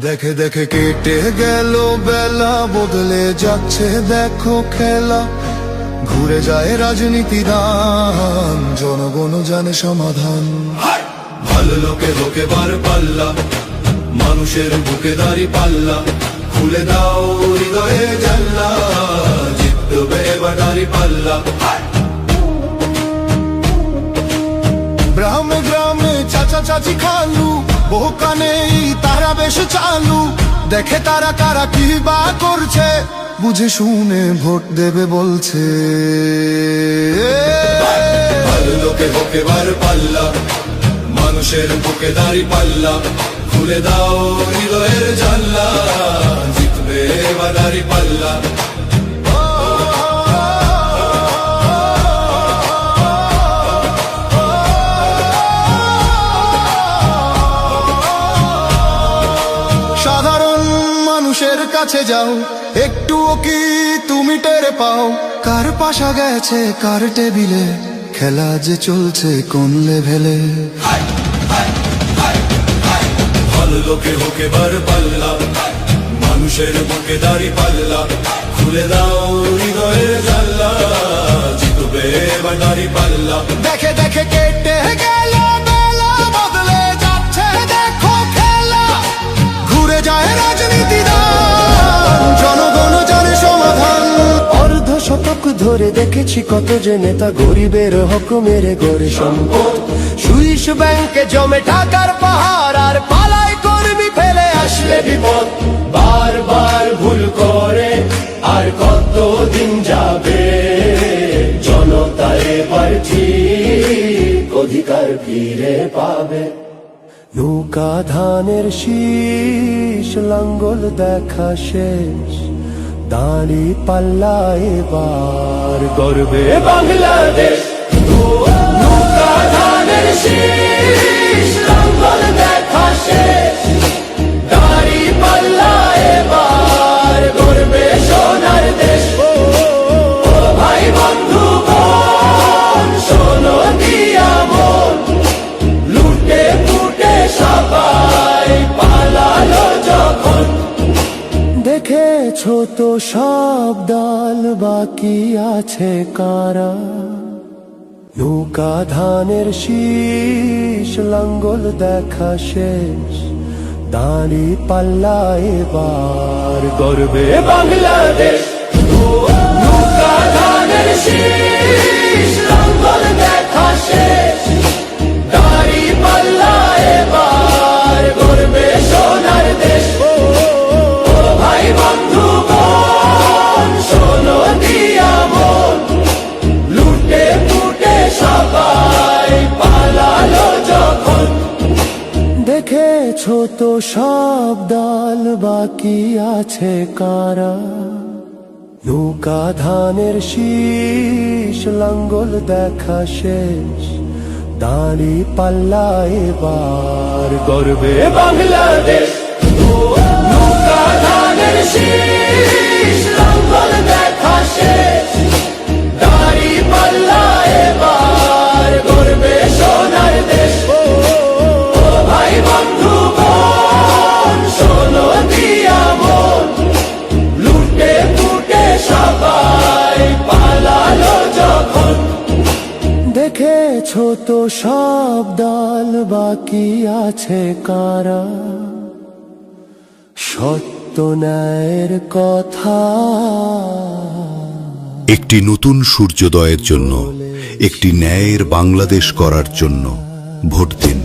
দেখে দেখে কেটে গেল বেলা, বদলে যাচ্ছে দেখো খেলা। ঘুরে যায় রাজনীতি দান, জনগণ জানে সমাধান। ভালো লোকে লোকে বার পাল্লা, মানুষের বুকে দাঁড়ি পাল্লা। খুলে দাও হৃদয়ে জানলা, জিতবে এবার দাঁড়ি পাল্লা। গ্রামে গ্রামে চাচা চাচি খালু, বহু কানে তারা বেশ চালু। দেখে তারা কারা কি বা করছে, বুঝে শুনে ভোট দেবে বলছে। ভালো লোকে বুকে বার পাল্লা, মানুষের বুকে দাঁড়ি পাল্লা। খুলে দাও হৃদয়ের জানলা, জিতবে এবার দাঁড়ি পাল্লা। সাধারণ মানুষের কাছে যাও, একটুও কি তুমি টের পাও? কার পাশা গেছে কার টেবিলে, খেলা যে চলছে কোন লেভেলে। ভালো লোকে হোকে বার পাল্লা, মানুষের বুকে দাঁড়ি পাল্লা। খুলে দাও হৃদয়ের জানলা, জিতবে এবার দাঁড়ি পাল্লা। দেখে দেখে কেটে গেল বেলা, বদলে যাচ্ছে দেখো খেলা। ঘুরে যায় রাজনীতি দান, জনগণ জানে সমাধান। অর্ধ শতক ধরে দেখেছি কত যে নেতা গরিবের হক মেরে গড়ে সম্পদ। সুইস ব্যাংকে জমে টাকার পাহাড়, আর পালায় কর্মী ফেলে আসলে বিপদ। বারবার ভুল করে আর কতদিন যাবে, জনতা এবার ঠিক অধিকার ফিরে পাবে। নৌকা ধানের শীষ, লাঙ্গল দেখা শেষ, দাঁড়ি পাল্লা এবার গর্বে বাংলাদেশ। নৌকা ধানের শীষ, লাঙ্গল দেখা শেষ, দাঁড়ি পাল্লা এবার গর্বে সোনার দেশ। ও ভাই বন্ধু বোন, শোনো দিয়া মন, লুটে ফুটে সবাই পালালো যখন। দেখেছো তো সব দল, বাকি আছে কারা? নৌকা ধানের শীষ, লাঙ্গল দেখা শেষ, দাঁড়ি পাল্লা এবার গর্বে বাংলাদেশ। নৌকা ধানের শীষ, লাঙ্গল দেখা শেষ, দাঁড়ি পাল্লা এবার গর্বে সোনার দেশ। ভাই বন্ধু বোন, শোনো দিয়া মন, লুটে ফুটে সবাই পালালো যখন। দেখেছো তো সব দল, বাকি আছে কারা? নৌকা ধানের শীষ, লাঙ্গল দেখা শেষ, দাঁড়ি পাল্লা এবার গর্বে বাংলাদেশ। নৌকা ধানের শীষ, লাঙ্গল দেখা শেষ, দাঁড়ি পাল্লা এবার গর্বে সোনার দেশ। ভাই বন্ধু বোন, শোনো দিয়া মন, লুটে ফুটে সবাই পালালো যখন। দেখেছো তো সব দল, বাকি আছে কারা? সত্য ন্যায়ের কথা। একটি নতুন সূর্যোদয়ের জন্য, একটি ন্যায়ের বাংলাদেশ করার জন্য ভোট দিন।